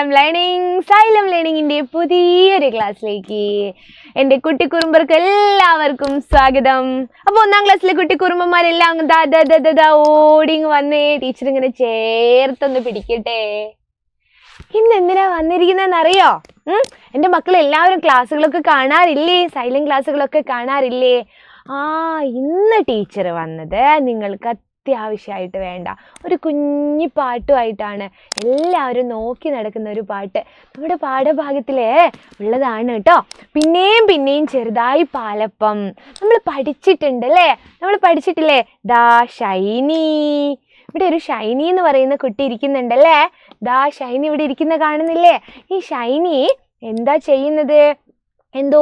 Xylem ലേണിംഗിന്റെ പുതിയൊരു ക്ലാസ്സിലേക്ക് എൻ്റെ കുട്ടിക്കുറുമ്പർക്ക് എല്ലാവർക്കും സ്വാഗതം. അപ്പോൾ 1ാം ക്ലാസ്സിലെ കുട്ടിക്കുറുമ്പന്മാരെല്ലാം ഓടിങ് വന്നേ, ടീച്ചർ ഇങ്ങനെ ചേർത്തൊന്ന് പിടിക്കട്ടെ. ഇന്ന് എന്തിനാ വന്നിരിക്കുന്നതെന്നറിയോ? എൻ്റെ മക്കൾ എല്ലാവരും ക്ലാസ്സുകളൊക്കെ കാണാറില്ലേ? സൈലന്റ് ക്ലാസ്സുകളൊക്കെ കാണാറില്ലേ? ഇന്ന് ടീച്ചർ വന്നത് നിങ്ങൾക്ക് അത്യാവശ്യമായിട്ട് വേണ്ട ഒരു കുഞ്ഞി പാട്ടുമായിട്ടാണ്. എല്ലാവരും നോക്കി നടക്കുന്ന ഒരു പാട്ട് നമ്മുടെ പാഠഭാഗത്തിലേ ഉള്ളതാണ് കേട്ടോ. പിന്നെയും ചെറുതായി പാലപ്പം നമ്മൾ പഠിച്ചിട്ടുണ്ടല്ലേ? നമ്മൾ പഠിച്ചിട്ടില്ലേ? ദാ ഷൈനി, ഇവിടെ ഒരു ഷൈനി എന്ന് പറയുന്ന കുട്ടി ഇരിക്കുന്നുണ്ടല്ലേ? ദാ ഷൈനി ഇവിടെ ഇരിക്കുന്ന കാണുന്നില്ലേ? ഈ ഷൈനി എന്താ ചെയ്യുന്നത്? എന്തോ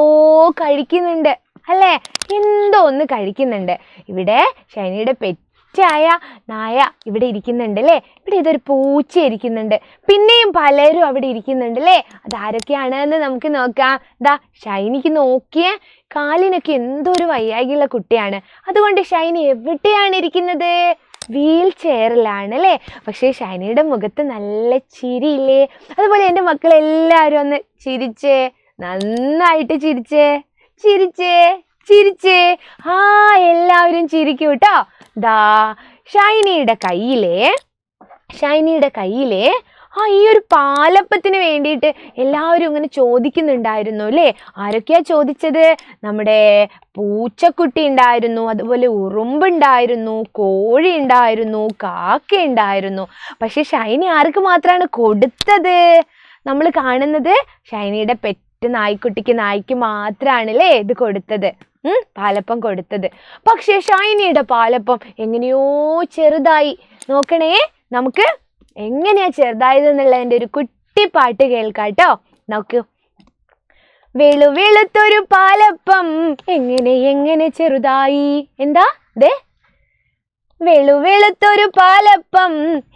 കഴിക്കുന്നുണ്ട് അല്ലേ? എന്തോ ഒന്ന് കഴിക്കുന്നുണ്ട്. ഇവിടെ ഷൈനിയുടെ പെറ്റായ നായ ഇവിടെ ഇരിക്കുന്നുണ്ട് അല്ലേ? ഇവിടെ ഇതൊരു പൂച്ച ഇരിക്കുന്നുണ്ട്. പിന്നെയും പലരും അവിടെ ഇരിക്കുന്നുണ്ട് അല്ലേ? അതാരൊക്കെയാണെന്ന് നമുക്ക് നോക്കാം. ദാ ഷൈനിക്ക് നോക്കിയേ, കാലിനൊക്കെ എന്തോ ഒരു വയ്യാകിയുള്ള കുട്ടിയാണ്. അതുകൊണ്ട് ഷൈനി എവിടെയാണ് ഇരിക്കുന്നത്? വീൽ ചെയറിലാണ് അല്ലേ? പക്ഷേ ഷൈനിയുടെ മുഖത്ത് നല്ല ചിരിയില്ലേ? അതുപോലെ എൻ്റെ മക്കളെല്ലാവരും ഒന്ന് ചിരിച്ചേ, നന്നായിട്ട് ചിരിച്ചേ. എല്ലാവരും ചിരിക്കൂ കേട്ടോ. ദാ ഷൈനിയുടെ കയ്യിലെ ഈ ഒരു പാലപ്പത്തിന് വേണ്ടിയിട്ട് എല്ലാവരും ഇങ്ങനെ ചോദിക്കുന്നുണ്ടായിരുന്നു അല്ലേ? ആരൊക്കെയാ ചോദിച്ചത്? നമ്മുടെ പൂച്ചക്കുട്ടി ഉണ്ടായിരുന്നു, അതുപോലെ ഉറുമ്പുണ്ടായിരുന്നു, കോഴി ഉണ്ടായിരുന്നു, കാക്ക ഉണ്ടായിരുന്നു. പക്ഷെ ഷൈനി ആർക്ക് മാത്രമാണ് കൊടുത്തത്? നമ്മൾ കാണുന്നത് ഷൈനിയുടെ പെറ്റ് നായ്ക്ക് മാത്രമാണ് അല്ലേ ഇത് കൊടുത്തത്, പാലപ്പം കൊടുത്തത്. പക്ഷെ ഷൈനിയുടെ പാലപ്പം എങ്ങനെയോ ചെറുതായി. നോക്കണേ, നമുക്ക് എങ്ങനെയാ ചെറുതായതെന്നുള്ളതിൻ്റെ ഒരു കുട്ടിപ്പാട്ട് കേൾക്കാട്ടോ. നോക്കൂ. വെളുത്തൊരു പാലപ്പം എങ്ങനെ ചെറുതായി. എന്താ ദേ? വെളുത്തൊരു പാലപ്പം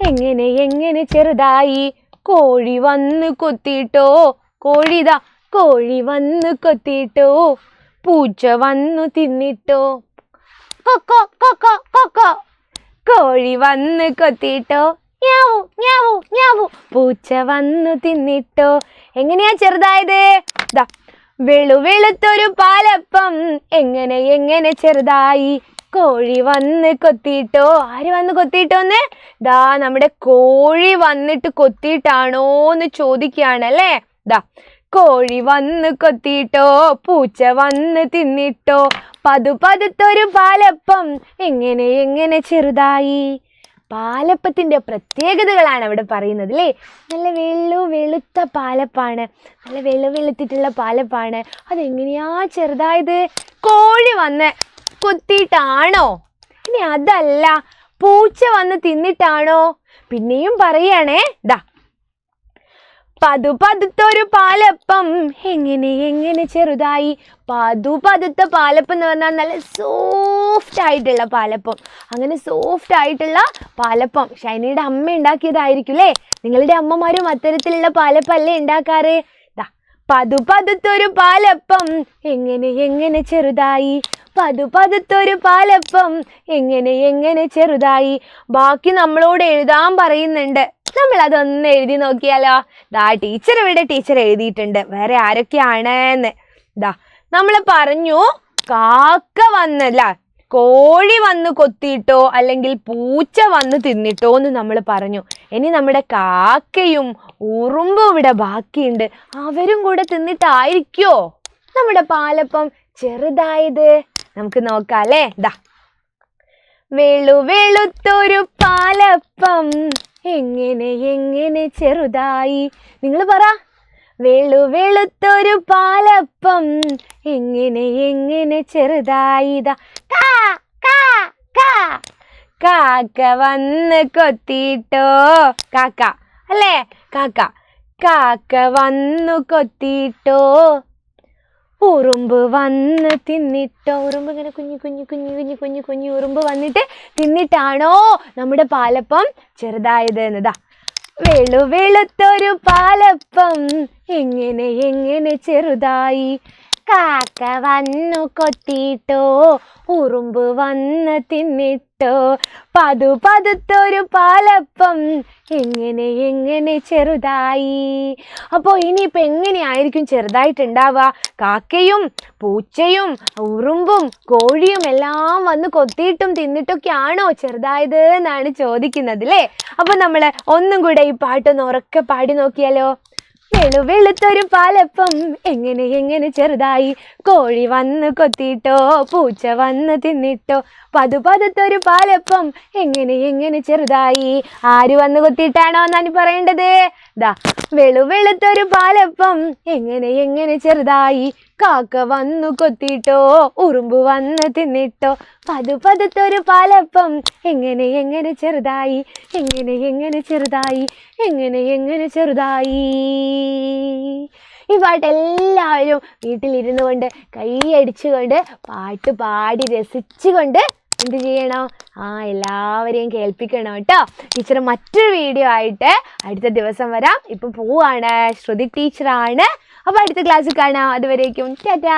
എങ്ങനെ ചെറുതായി. കോഴി വന്ന് കൊത്തിയിട്ടോ, കോഴി വന്ന് കൊത്തിയിട്ടോ, പൂച്ച വന്നു തിന്നിട്ടോ, കൊക്കോ കൊക്കോ കൊക്കോ. കോഴി വന്ന് കൊത്തിയിട്ടോ, പൂച്ച വന്നു തിന്നിട്ടോ. എങ്ങനെയാ ചെറുതായത്? ദാ വെളുത്തൊരു പാലപ്പം എങ്ങനെ ചെറുതായി. കോഴി വന്ന് കൊത്തിയിട്ടോ. ആര് വന്ന് കൊത്തിയിട്ടോന്ന്? ദാ നമ്മുടെ കോഴി വന്നിട്ട് കൊത്തിയിട്ടാണോന്ന് ചോദിക്കുകയാണല്ലേ? ദാ കോഴി വന്ന് കൊത്തിയിട്ടോ, പൂച്ച വന്ന് തിന്നിട്ടോ, പതുത്തൊരു പാലപ്പം എങ്ങനെ ചെറുതായി. പാലപ്പത്തിൻ്റെ പ്രത്യേകതകളാണ് അവിടെ പറയുന്നത് അല്ലേ? നല്ല വെളുത്ത പാലപ്പാണ്, നല്ല വെളുത്തിട്ടുള്ള പാലപ്പാണ്. അതെങ്ങനെയാ ചെറുതായത്? കോഴി വന്ന് കൊത്തിയിട്ടാണോ? ഇനി അതല്ല, പൂച്ച വന്ന് തിന്നിട്ടാണോ? പിന്നെയും പറയണേ, ദാ പതുത്തൊരു പാലപ്പം എങ്ങനെ ചെറുതായി. പതുത്ത പാലപ്പം എന്ന് പറഞ്ഞാൽ നല്ല സോഫ്റ്റ് ആയിട്ടുള്ള പാലപ്പം. അങ്ങനെ സോഫ്റ്റ് ആയിട്ടുള്ള പാലപ്പം ഷൈനിയുടെ അമ്മ ഉണ്ടാക്കിയതായിരിക്കും അല്ലേ? നിങ്ങളുടെ അമ്മമാരും അത്തരത്തിലുള്ള പാലപ്പം അല്ലേ ഉണ്ടാക്കാറ്? പതുത്തൊരു പാലപ്പം എങ്ങനെ ചെറുതായി. പതുത്തൊരു പാലപ്പം എങ്ങനെ ചെറുതായി. ബാക്കി നമ്മളോട് എഴുതാൻ പറയുന്നുണ്ട്. നമ്മൾ അതൊന്ന് എഴുതി നോക്കിയാലോ? ദാ ടീച്ചർ എഴുതിയിട്ടുണ്ട് വേറെ ആരൊക്കെയാണെന്ന്. ദാ നമ്മൾ പറഞ്ഞു, കാക്ക വന്നല്ല, കോഴി വന്ന് കൊത്തിയിട്ടോ അല്ലെങ്കിൽ പൂച്ച വന്ന് തിന്നിട്ടോ എന്ന് നമ്മൾ പറഞ്ഞു. ഇനി നമ്മുടെ കാക്കയും ഉറുമ്പും ഇവിടെ ബാക്കിയുണ്ട്. അവരും കൂടെ തിന്നിട്ടായിരിക്കോ നമ്മുടെ പാലപ്പം ചെറുതായത്? നമുക്ക് നോക്കാം അല്ലേ? ദാ വെളുത്തൊരു പാലപ്പം എങ്ങനെ ചെറുതായി. നിങ്ങൾ പറ. വെളുത്തൊരു പാലപ്പം എങ്ങനെ ചെറുതായി. കാക്ക വന്ന് കൊത്തിയിട്ടോ. കാക്ക അല്ലേ? കാക്ക വന്നു കൊത്തിയിട്ടോ. ഉറുമ്പ് വന്ന് തിന്നിട്ടോ. ഉറുമ്പ് ഇങ്ങനെ കുഞ്ഞു ഉറുമ്പ് വന്നിട്ട് തിന്നിട്ടാണോ നമ്മുടെ പാലപ്പം ചെറുതായത് എന്നതാ. വെളുത്തൊരു പാലപ്പം എങ്ങനെ ചെറുതായി. കാക്ക വന്നു കൊത്തിയിട്ടോ ഉറുമ്പ് വന്ന് തിന്നിട്ടോ പതുത്തൊരു പാലപ്പം എങ്ങനെ എങ്ങനെ ചെറുതായി. അപ്പോൾ ഇനിയിപ്പോൾ എങ്ങനെയായിരിക്കും ചെറുതായിട്ടുണ്ടാവുക? കാക്കയും പൂച്ചയും ഉറുമ്പും കോഴിയും എല്ലാം വന്ന് കൊത്തിയിട്ടും തിന്നിട്ടൊക്കെ ആണോ ചെറുതായത് എന്നാണ് ചോദിക്കുന്നത് അല്ലേ? അപ്പോൾ നമ്മൾ ഒന്നും കൂടെ ഈ പാട്ടൊന്ന് ഉറക്കെ പാടി നോക്കിയാലോ? വെളുത്തൊരു പാലപ്പം എങ്ങനെ എങ്ങനെ ചെറുതായി, കോഴി വന്ന് കൊത്തിയിട്ടോ പൂച്ച വന്ന് തിന്നിട്ടോ പതുത്തൊരു പാലപ്പം എങ്ങനെ എങ്ങനെ ചെറുതായി. ആര് വന്ന് കൊത്തിയിട്ടാണോ എന്നാണ് പറയേണ്ടത്? ദാ വെളുത്തൊരു പാലപ്പം എങ്ങനെ എങ്ങനെ ചെറുതായി, കാക്ക വന്നു കൊത്തിയിട്ടോ ഉറുമ്പ് വന്ന് തിന്നിട്ടോ പതുത്തൊരു പാലപ്പം എങ്ങനെ എങ്ങനെ ചെറുതായി, എങ്ങനെ എങ്ങനെ ചെറുതായി, എങ്ങനെ എങ്ങനെ ചെറുതായി. ഈ പാട്ട് എല്ലാവരും വീട്ടിലിരുന്നു കൊണ്ട് കൈയടിച്ചുകൊണ്ട് പാട്ട് പാടി രസിച്ചുകൊണ്ട് എന്ത് ചെയ്യണം? എല്ലാവരെയും കേൾപ്പിക്കണം കേട്ടോ. ടീച്ചർ മറ്റൊരു വീഡിയോ ആയിട്ട് അടുത്ത ദിവസം വരാം. ഇപ്പം പോവാണ്, ശ്രുതി ടീച്ചറാണ്. അപ്പോൾ അടുത്ത ക്ലാസ്സിൽ കാണാം. അതുവരേക്കും ടാറ്റാ.